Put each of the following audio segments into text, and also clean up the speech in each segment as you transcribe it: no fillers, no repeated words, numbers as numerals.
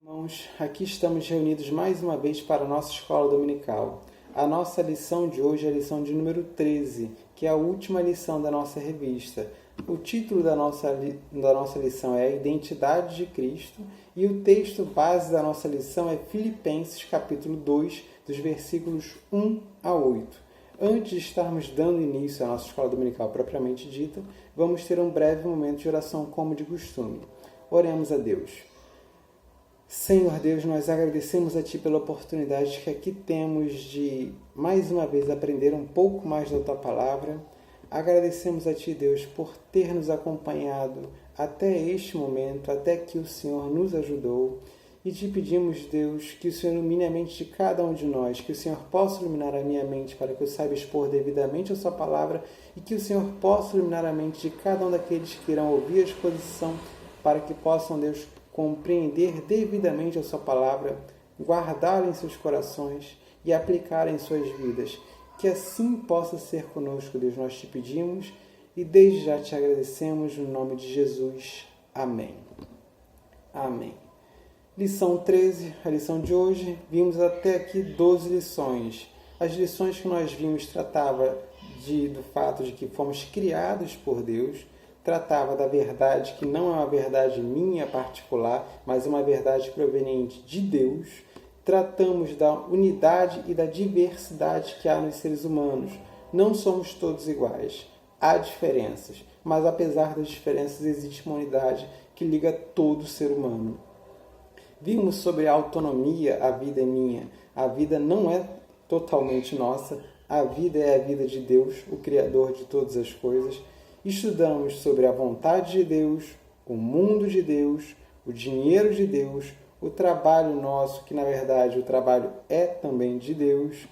Irmãos, aqui estamos reunidos mais uma vez para a nossa escola dominical. A nossa lição de hoje é a lição de número 13, que é a última lição da nossa revista. O título da nossa lição é a Identidade de Cristo e o texto base da nossa lição é Filipenses capítulo 2, dos versículos 1 a 8. Antes de estarmos dando início à nossa escola dominical propriamente dita, vamos ter um breve momento de oração como de costume. Oremos a Deus. Senhor Deus, nós agradecemos a Ti pela oportunidade que aqui temos de, mais uma vez, aprender um pouco mais da Tua Palavra. Agradecemos a Ti, Deus, por ter nos acompanhado até este momento, até que o Senhor nos ajudou. E Te pedimos, Deus, que o Senhor ilumine a mente de cada um de nós, que o Senhor possa iluminar a minha mente para que eu saiba expor devidamente a Sua Palavra e que o Senhor possa iluminar a mente de cada um daqueles que irão ouvir a exposição para que possam, Deus, compreender devidamente a Sua Palavra, guardá-la em seus corações e aplicá-la em suas vidas. Que assim possa ser conosco, Deus, nós Te pedimos e desde já Te agradecemos no nome de Jesus. Amém. Amém. Lição 13, a lição de hoje, vimos até aqui 12 lições. As lições que nós vimos tratavam do fato de que fomos criados por Deus, tratava da verdade que não é uma verdade minha particular, mas uma verdade proveniente de Deus. Tratamos da unidade e da diversidade que há nos seres humanos. Não somos todos iguais. Há diferenças, mas apesar das diferenças existe uma unidade que liga todo ser humano. Vimos sobre a autonomia, a vida é minha. A vida não é totalmente nossa. A vida é a vida de Deus, o Criador de todas as coisas. Estudamos sobre a vontade de Deus, o mundo de Deus, o dinheiro de Deus, o trabalho nosso, que na verdade o trabalho é também de Deus.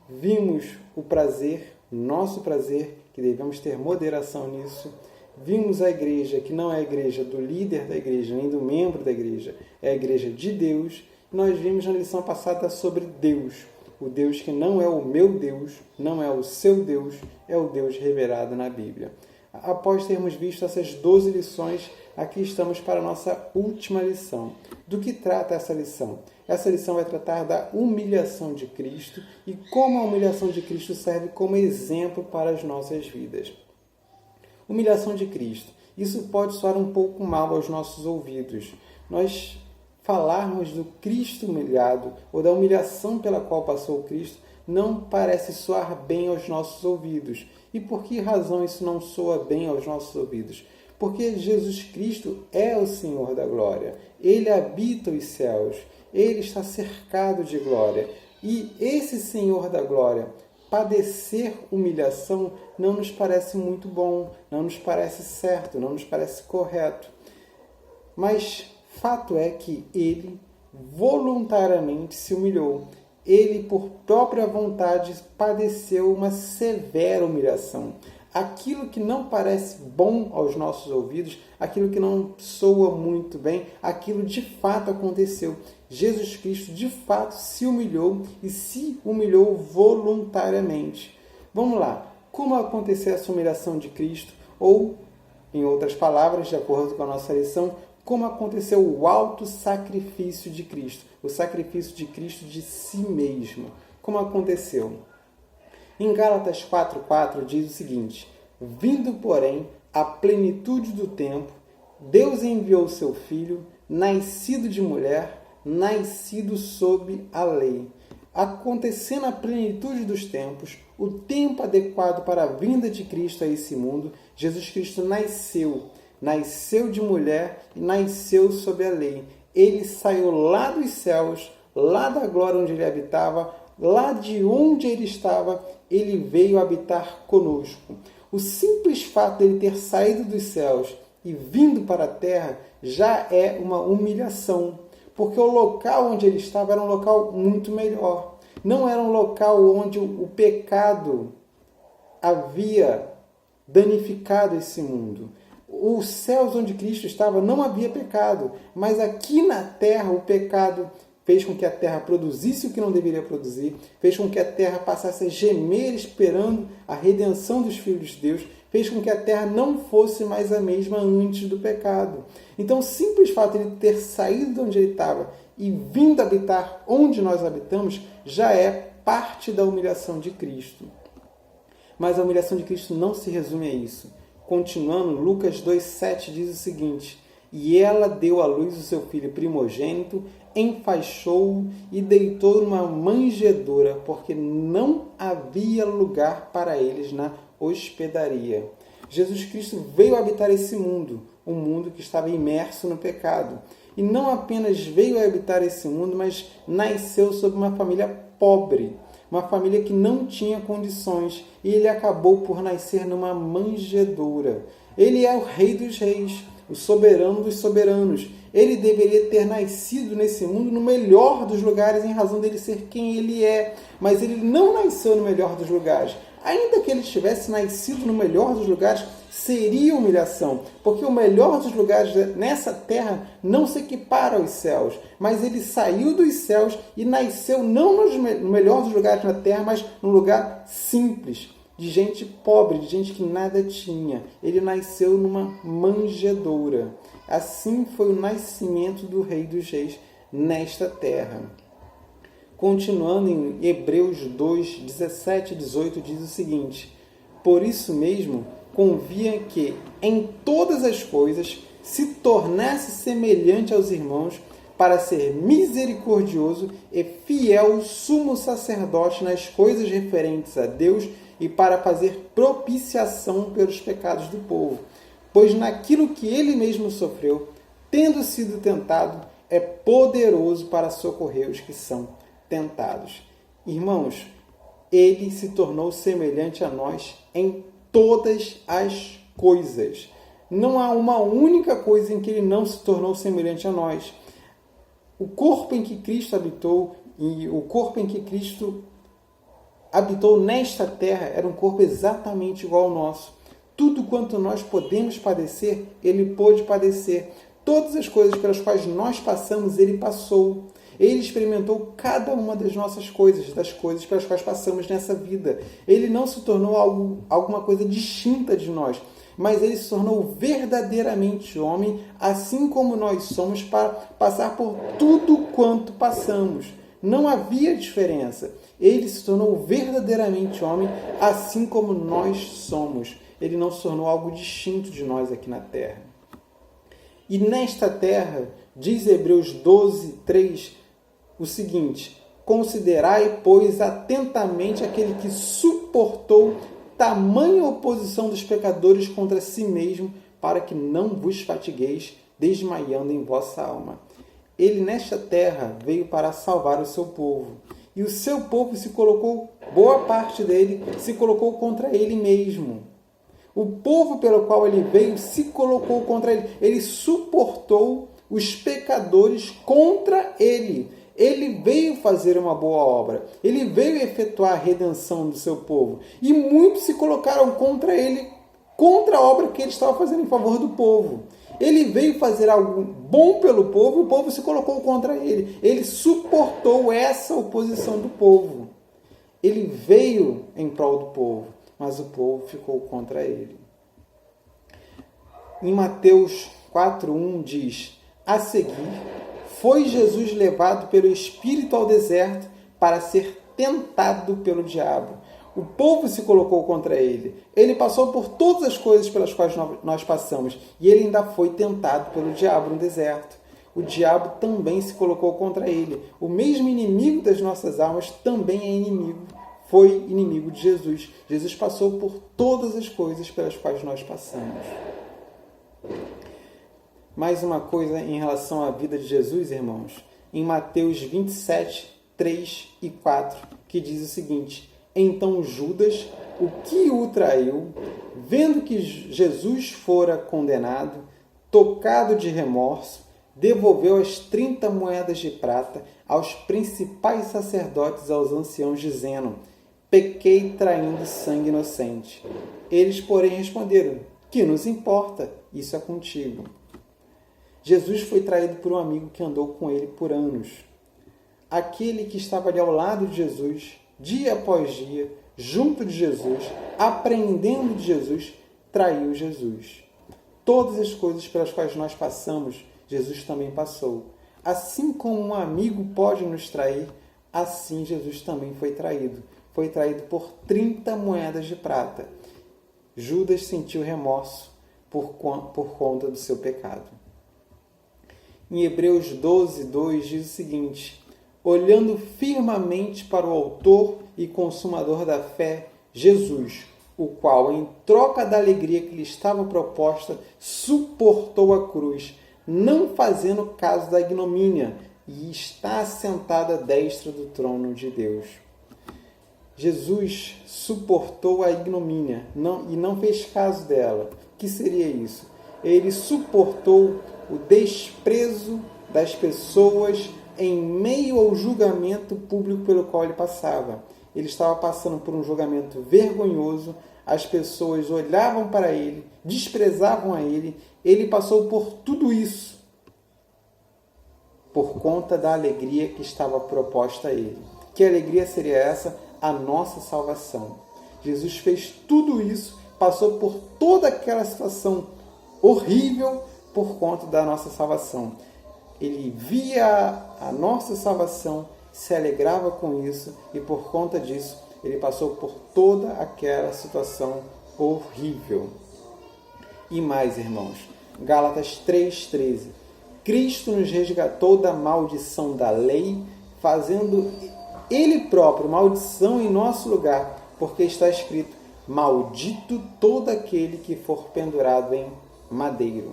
Vimos o prazer, nosso prazer, que devemos ter moderação nisso. Vimos a igreja, que não é a igreja do líder da igreja, nem do membro da igreja, é a igreja de Deus. Nós vimos na lição passada sobre Deus, o Deus que não é o meu Deus, não é o seu Deus, é o Deus revelado na Bíblia. Após termos visto essas 12 lições, aqui estamos para a nossa última lição. Do que trata essa lição? Essa lição vai tratar da humilhação de Cristo e como a humilhação de Cristo serve como exemplo para as nossas vidas. Humilhação de Cristo. Isso pode soar um pouco mal aos nossos ouvidos. Nós falarmos do Cristo humilhado ou da humilhação pela qual passou o Cristo não parece soar bem aos nossos ouvidos. E por que razão isso não soa bem aos nossos ouvidos? Porque Jesus Cristo é o Senhor da glória. Ele habita os céus. Ele está cercado de glória. E esse Senhor da glória, padecer humilhação não nos parece muito bom, não nos parece certo, não nos parece correto. Mas fato é que Ele voluntariamente se humilhou. Ele, por própria vontade, padeceu uma severa humilhação. Aquilo que não parece bom aos nossos ouvidos, aquilo que não soa muito bem, aquilo de fato aconteceu. Jesus Cristo, de fato, se humilhou e se humilhou voluntariamente. Vamos lá. Como aconteceu essa humilhação de Cristo? Ou, em outras palavras, de acordo com a nossa lição, como aconteceu o alto sacrifício de Cristo, o sacrifício de Cristo de si mesmo. Como aconteceu? Em Gálatas 4,4 diz o seguinte: vindo, porém, a plenitude do tempo, Deus enviou seu Filho, nascido de mulher, nascido sob a lei. Acontecendo a plenitude dos tempos, o tempo adequado para a vinda de Cristo a esse mundo, Jesus Cristo nasceu de mulher e nasceu sob a lei. Ele saiu lá dos céus, lá da glória onde ele habitava, lá de onde ele estava, ele veio habitar conosco. O simples fato de ele ter saído dos céus e vindo para a terra já é uma humilhação, porque o local onde ele estava era um local muito melhor. Não era um local onde o pecado havia danificado esse mundo. Os céus onde Cristo estava não havia pecado, mas aqui na terra o pecado fez com que a terra produzisse o que não deveria produzir, fez com que a terra passasse a gemer esperando a redenção dos filhos de Deus, fez com que a terra não fosse mais a mesma antes do pecado. Então, o simples fato de ele ter saído de onde ele estava e vindo habitar onde nós habitamos já é parte da humilhação de Cristo. Mas a humilhação de Cristo não se resume a isso. Continuando, Lucas 2,7 diz o seguinte: e ela deu à luz o seu filho primogênito, enfaixou-o e deitou numa manjedoura, porque não havia lugar para eles na hospedaria. Jesus Cristo veio habitar esse mundo, um mundo que estava imerso no pecado. E não apenas veio habitar esse mundo, mas nasceu sob uma família pobre, uma família que não tinha condições, e ele acabou por nascer numa manjedoura. Ele é o Rei dos Reis, o soberano dos soberanos. Ele deveria ter nascido nesse mundo no melhor dos lugares em razão dele ser quem ele é. Mas ele não nasceu no melhor dos lugares. Ainda que ele tivesse nascido no melhor dos lugares, seria humilhação. Porque o melhor dos lugares nessa terra não se equipara aos céus. Mas ele saiu dos céus e nasceu não no melhor dos lugares na terra, mas num lugar simples, de gente pobre, de gente que nada tinha. Ele nasceu numa manjedoura. Assim foi o nascimento do Rei dos Reis nesta terra. Continuando em Hebreus 2, 17 e 18, diz o seguinte: por isso mesmo, convinha que em todas as coisas se tornasse semelhante aos irmãos, para ser misericordioso e fiel sumo sacerdote nas coisas referentes a Deus e para fazer propiciação pelos pecados do povo. Pois naquilo que ele mesmo sofreu, tendo sido tentado, é poderoso para socorrer os que são tentados. Irmãos, ele se tornou semelhante a nós em todas as coisas. Não há uma única coisa em que ele não se tornou semelhante a nós. O corpo em que Cristo habitou e o corpo em que Cristo habitou nesta terra era um corpo exatamente igual ao nosso. Tudo quanto nós podemos padecer, ele pôde padecer. Todas as coisas pelas quais nós passamos, ele passou. Ele experimentou cada uma das nossas coisas, das coisas pelas quais passamos nessa vida. Ele não se tornou alguma coisa distinta de nós, mas ele se tornou verdadeiramente homem, assim como nós somos, para passar por tudo quanto passamos. Não havia diferença. Ele se tornou verdadeiramente homem, assim como nós somos. Ele não se tornou algo distinto de nós aqui na terra. E nesta terra, diz Hebreus 12, 3, o seguinte: considerai, pois, atentamente aquele que suportou tamanha oposição dos pecadores contra si mesmo, para que não vos fatigueis, desmaiando em vossa alma. Ele, nesta terra, veio para salvar o seu povo. E o seu povo se colocou, boa parte dele, se colocou contra ele mesmo. O povo pelo qual ele veio se colocou contra ele. Ele suportou os pecadores contra ele. Ele veio fazer uma boa obra. Ele veio efetuar a redenção do seu povo. E muitos se colocaram contra ele, contra a obra que ele estava fazendo em favor do povo. Ele veio fazer algo bom pelo povo e o povo se colocou contra ele. Ele suportou essa oposição do povo. Ele veio em prol do povo, mas o povo ficou contra ele. Em Mateus 4:1 diz: a seguir, foi Jesus levado pelo Espírito ao deserto para ser tentado pelo diabo. O povo se colocou contra ele. Ele passou por todas as coisas pelas quais nós passamos. E ele ainda foi tentado pelo diabo no deserto. O diabo também se colocou contra ele. O mesmo inimigo das nossas almas também é inimigo. Foi inimigo de Jesus. Jesus passou por todas as coisas pelas quais nós passamos. Mais uma coisa em relação à vida de Jesus, irmãos. Em Mateus 27, 3 e 4, que diz o seguinte: então Judas, o que o traiu, vendo que Jesus fora condenado, tocado de remorso, devolveu as 30 moedas de prata aos principais sacerdotes e aos anciãos, dizendo: pequei traindo sangue inocente. Eles, porém, responderam: que nos importa? Isso é contigo. Jesus foi traído por um amigo que andou com ele por anos. Aquele que estava ali ao lado de Jesus, dia após dia, junto de Jesus, aprendendo de Jesus, traiu Jesus. Todas as coisas pelas quais nós passamos, Jesus também passou. Assim como um amigo pode nos trair, assim Jesus também foi traído. Foi traído por 30 moedas de prata. Judas sentiu remorso por conta do seu pecado. Em Hebreus 12, 2 diz o seguinte: olhando firmemente para o autor e consumador da fé, Jesus, o qual, em troca da alegria que lhe estava proposta, suportou a cruz, não fazendo caso da ignomínia, e está assentado à destra do trono de Deus. Jesus suportou a ignomínia e não fez caso dela. O que seria isso? Ele suportou o desprezo das pessoas em meio ao julgamento público pelo qual ele passava. Ele estava passando por um julgamento vergonhoso, as pessoas olhavam para ele, desprezavam a ele. Ele passou por tudo isso por conta da alegria que estava proposta a ele. Que alegria seria essa? A nossa salvação. Jesus fez tudo isso, passou por toda aquela situação horrível por conta da nossa salvação. Ele via a nossa salvação, se alegrava com isso e por conta disso ele passou por toda aquela situação horrível. E mais, irmãos, Gálatas 3,13. Cristo nos resgatou da maldição da lei, fazendo Ele próprio maldição em nosso lugar, porque está escrito: maldito todo aquele que for pendurado em madeiro.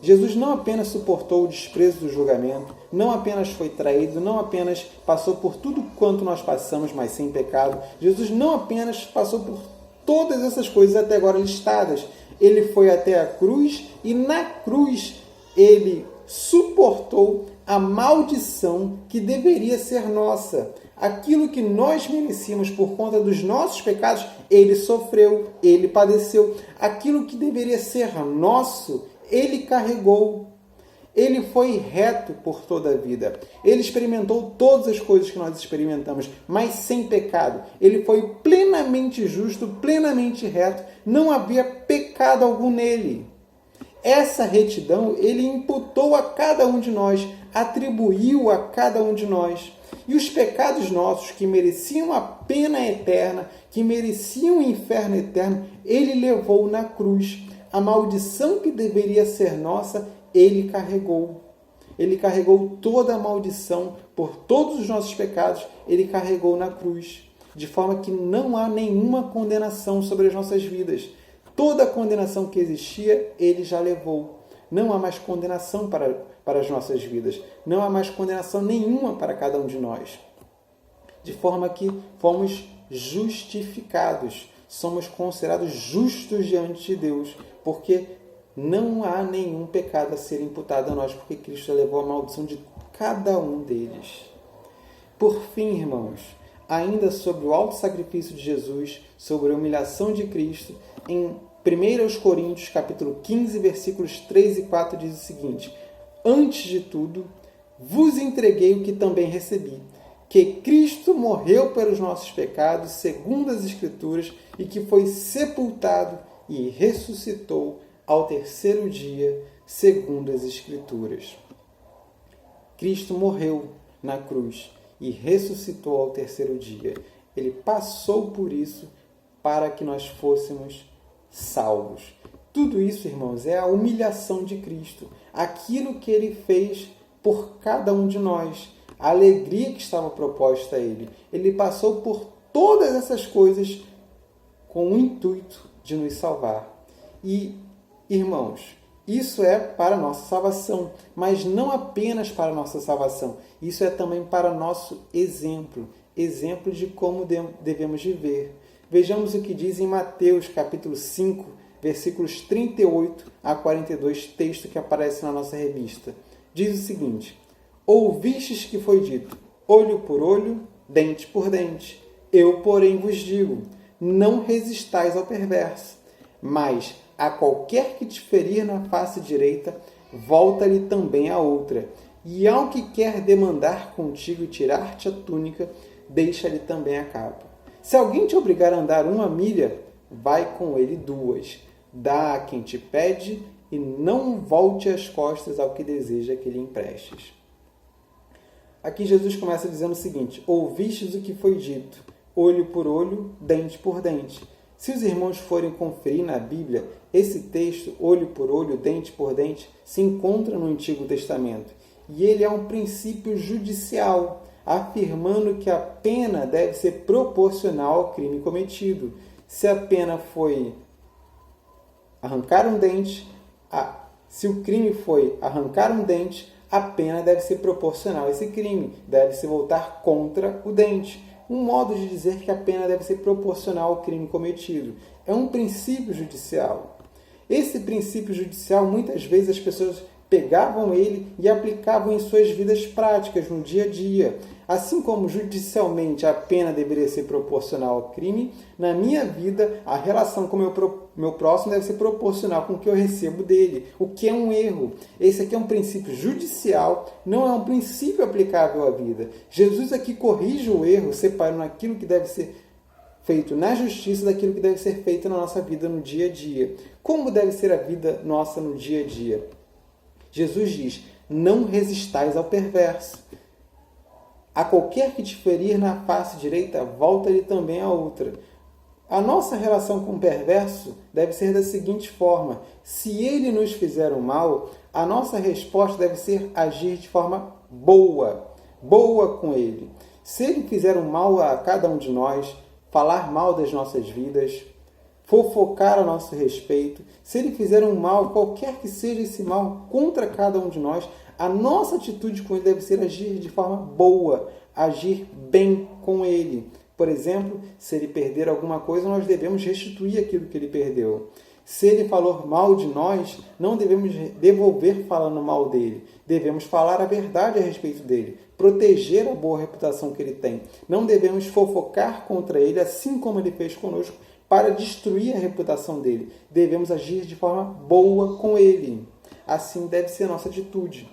Jesus não apenas suportou o desprezo do julgamento, não apenas foi traído, não apenas passou por tudo quanto nós passamos, mas sem pecado. Jesus não apenas passou por todas essas coisas até agora listadas. Ele foi até a cruz e na cruz ele suportou a maldição que deveria ser nossa. Aquilo que nós merecíamos por conta dos nossos pecados, ele sofreu, ele padeceu. Aquilo que deveria ser nosso, ele carregou. Ele foi reto por toda a vida. Ele experimentou todas as coisas que nós experimentamos, mas sem pecado. Ele foi plenamente justo, plenamente reto. Não havia pecado algum nele. Essa retidão ele imputou a cada um de nós, atribuiu a cada um de nós. E os pecados nossos, que mereciam a pena eterna, que mereciam o inferno eterno, ele levou na cruz. A maldição que deveria ser nossa, ele carregou. Ele carregou toda a maldição por todos os nossos pecados, ele carregou na cruz. De forma que não há nenhuma condenação sobre as nossas vidas. Toda a condenação que existia, ele já levou. Não há mais condenação para as nossas vidas. Não há mais condenação nenhuma para cada um de nós. De forma que fomos justificados. Somos considerados justos diante de Deus. Porque não há nenhum pecado a ser imputado a nós. Porque Cristo levou a maldição de cada um deles. Por fim, irmãos, ainda sobre o alto sacrifício de Jesus, sobre a humilhação de Cristo, em 1 Coríntios, capítulo 15, versículos 3 e 4, diz o seguinte: antes de tudo, vos entreguei o que também recebi, que Cristo morreu pelos nossos pecados, segundo as Escrituras, e que foi sepultado e ressuscitou ao terceiro dia, segundo as Escrituras. Cristo morreu na cruz e ressuscitou ao terceiro dia. Ele passou por isso para que nós fôssemos salvos. Tudo isso, irmãos, é a humilhação de Cristo. Aquilo que ele fez por cada um de nós. A alegria que estava proposta a ele. Ele passou por todas essas coisas com o intuito de nos salvar. E, irmãos, isso é para a nossa salvação, mas não apenas para a nossa salvação. Isso é também para nosso exemplo. Exemplo de como devemos viver. Vejamos o que diz em Mateus, capítulo 5, versículos 38 a 42, texto que aparece na nossa revista. Diz o seguinte: ouvistes que foi dito, olho por olho, dente por dente. Eu, porém, vos digo, não resistais ao perverso, mas a qualquer que te ferir na face direita, volta-lhe também a outra. E ao que quer demandar contigo e tirar-te a túnica, deixa-lhe também a capa. Se alguém te obrigar a andar 1 milha, vai com ele 2. Dá a quem te pede e não volte as costas ao que deseja que lhe emprestes. Aqui Jesus começa dizendo o seguinte: ouvistes o que foi dito, olho por olho, dente por dente. Se os irmãos forem conferir na Bíblia, esse texto, olho por olho, dente por dente, se encontra no Antigo Testamento. E ele é um princípio judicial, afirmando que a pena deve ser proporcional ao crime cometido. Se a pena foi arrancar um dente, se o crime foi arrancar um dente, a pena deve ser proporcional a esse crime, deve se voltar contra o dente. Um modo de dizer que a pena deve ser proporcional ao crime cometido. É um princípio judicial. Esse princípio judicial, muitas vezes as pessoas pegavam ele e aplicavam em suas vidas práticas, no dia a dia. Assim como judicialmente a pena deveria ser proporcional ao crime, na minha vida a relação com o meu próximo deve ser proporcional com o que eu recebo dele, o que é um erro. Esse aqui é um princípio judicial, não é um princípio aplicável à vida. Jesus aqui corrige o erro, separando aquilo que deve ser feito na justiça daquilo que deve ser feito na nossa vida no dia a dia. Como deve ser a vida nossa no dia a dia? Jesus diz: não resistais ao perverso. A qualquer que te ferir na face direita, volta-lhe também a outra. A nossa relação com o perverso deve ser da seguinte forma: se ele nos fizer o mal, a nossa resposta deve ser agir de forma boa com ele. Se ele fizer um mal a cada um de nós, falar mal das nossas vidas, fofocar a nosso respeito, se ele fizer um mal, qualquer que seja esse mal, contra cada um de nós, a nossa atitude com ele deve ser agir de forma boa, agir bem com ele. Por exemplo, se ele perder alguma coisa, nós devemos restituir aquilo que ele perdeu. Se ele falou mal de nós, não devemos devolver falando mal dele. Devemos falar a verdade a respeito dele, proteger a boa reputação que ele tem. Não devemos fofocar contra ele, assim como ele fez conosco, para destruir a reputação dele. Devemos agir de forma boa com ele. Assim deve ser a nossa atitude.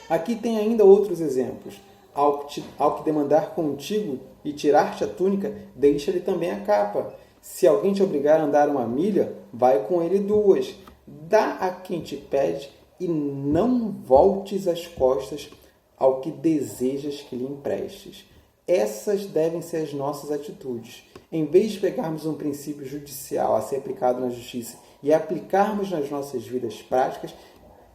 Aqui tem ainda outros exemplos. Ao que demandar contigo e tirar-te a túnica, deixa-lhe também a capa. Se alguém te obrigar a andar 1 milha, vai com ele 2. Dá a quem te pede e não voltes as costas ao que desejas que lhe emprestes. Essas devem ser as nossas atitudes. Em vez de pegarmos um princípio judicial a ser aplicado na justiça e aplicarmos nas nossas vidas práticas,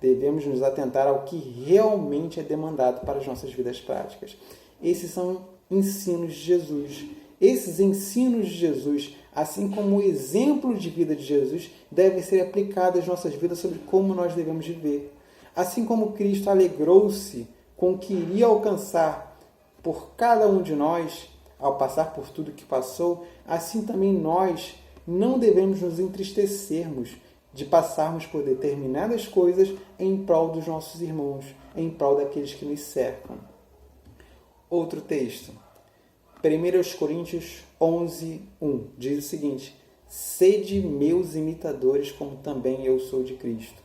devemos nos atentar ao que realmente é demandado para as nossas vidas práticas. Esses são ensinos de Jesus. Esses ensinos de Jesus, assim como o exemplo de vida de Jesus, devem ser aplicados às nossas vidas sobre como nós devemos viver. Assim como Cristo alegrou-se com o que iria alcançar por cada um de nós, ao passar por tudo que passou, assim também nós não devemos nos entristecermos de passarmos por determinadas coisas em prol dos nossos irmãos, em prol daqueles que nos cercam. Outro texto, 1 Coríntios 11:1, diz o seguinte: sede meus imitadores, como também eu sou de Cristo.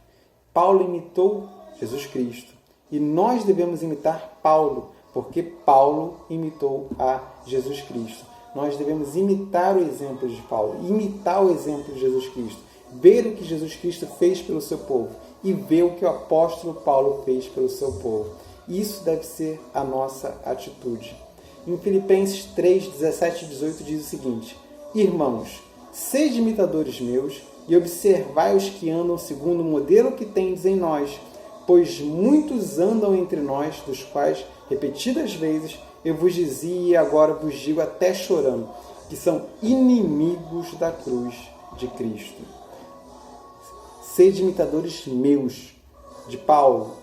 Paulo imitou Jesus Cristo, e nós devemos imitar Paulo, porque Paulo imitou a Jesus Cristo. Nós devemos imitar o exemplo de Paulo, imitar o exemplo de Jesus Cristo, ver o que Jesus Cristo fez pelo seu povo e ver o que o apóstolo Paulo fez pelo seu povo. Isso deve ser a nossa atitude. Em Filipenses 3, 17 e 18 diz o seguinte: irmãos, sede imitadores meus e observai os que andam segundo o modelo que tendes em nós, pois muitos andam entre nós, dos quais, repetidas vezes, eu vos dizia e agora vos digo até chorando, que são inimigos da cruz de Cristo. Sede imitadores meus, de Paulo,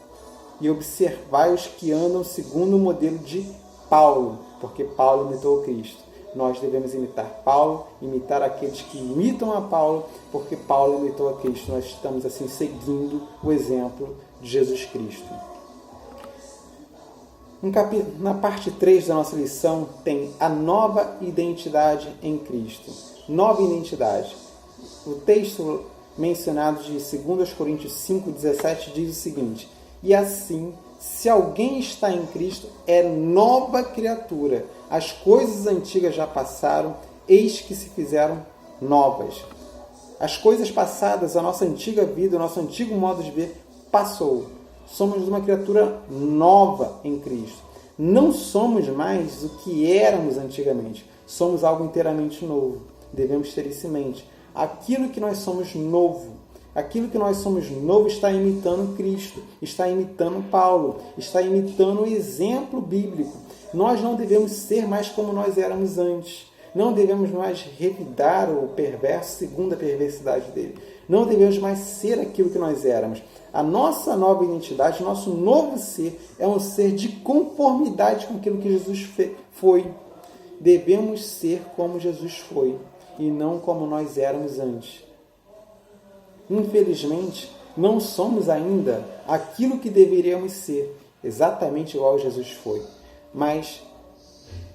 e observai os que andam segundo o modelo de Paulo, porque Paulo imitou Cristo. Nós devemos imitar Paulo, imitar aqueles que imitam a Paulo, porque Paulo imitou a Cristo. Nós estamos assim seguindo o exemplo de Jesus Cristo. Na parte 3 da nossa lição tem a nova identidade em Cristo. Nova identidade. O texto mencionado de 2 Coríntios 5,17 diz o seguinte: e assim, se alguém está em Cristo, é nova criatura. As coisas antigas já passaram, eis que se fizeram novas. As coisas passadas, a nossa antiga vida, o nosso antigo modo de ver passou. Somos uma criatura nova em Cristo. Não somos mais o que éramos antigamente. Somos algo inteiramente novo. Devemos ter isso em mente. Aquilo que nós somos novo, está imitando Cristo, está imitando Paulo, está imitando o exemplo bíblico. Nós não devemos ser mais como nós éramos antes. Não devemos mais revidar o perverso segundo a perversidade dele. Não devemos mais ser aquilo que nós éramos. A nossa nova identidade, nosso novo ser, é um ser de conformidade com aquilo que Jesus foi. Devemos ser como Jesus foi e não como nós éramos antes. Infelizmente, não somos ainda aquilo que deveríamos ser, exatamente igual Jesus foi. Mas,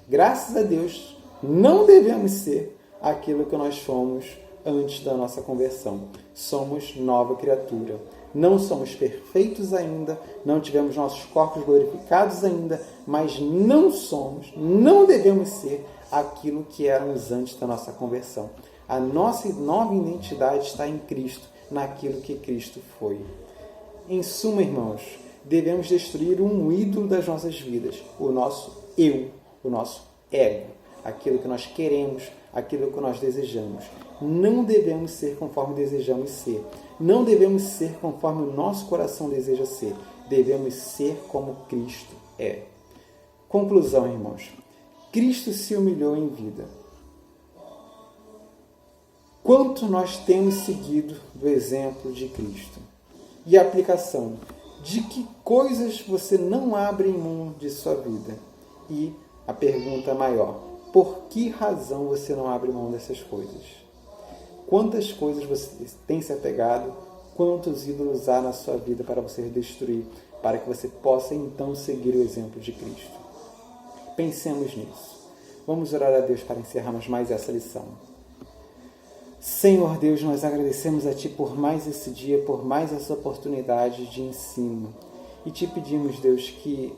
graças a Deus, não devemos ser aquilo que nós fomos antes da nossa conversão. Somos nova criatura. Não somos perfeitos ainda, não tivemos nossos corpos glorificados ainda, mas não devemos ser aquilo que éramos antes da nossa conversão. A nossa nova identidade está em Cristo, naquilo que Cristo foi. Em suma, irmãos, devemos destruir um ídolo das nossas vidas, o nosso eu, o nosso ego, aquilo que nós queremos, aquilo que nós desejamos. Não devemos ser conforme desejamos ser. Não devemos ser conforme o nosso coração deseja ser. Devemos ser como Cristo é. Conclusão, irmãos. Cristo se humilhou em vida. Quanto nós temos seguido do exemplo de Cristo? E a aplicação. De que coisas você não abre mão de sua vida? E a pergunta maior. Por que razão você não abre mão dessas coisas? Quantas coisas você tem se apegado? Quantos ídolos há na sua vida para você destruir? Para que você possa então seguir o exemplo de Cristo. Pensemos nisso. Vamos orar a Deus para encerrarmos mais essa lição. Senhor Deus, nós agradecemos a Ti por mais esse dia, por mais essa oportunidade de ensino. E te pedimos, Deus, que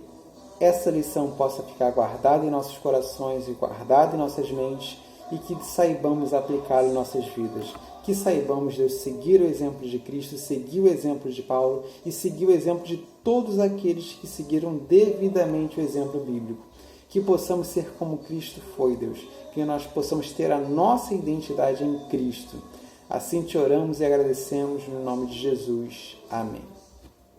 essa lição possa ficar guardada em nossos corações e guardada em nossas mentes e que saibamos aplicá-la em nossas vidas. Que saibamos, Deus, seguir o exemplo de Cristo, seguir o exemplo de Paulo e seguir o exemplo de todos aqueles que seguiram devidamente o exemplo bíblico. Que possamos ser como Cristo foi, Deus. Que nós possamos ter a nossa identidade em Cristo. Assim te oramos e agradecemos no nome de Jesus. Amém.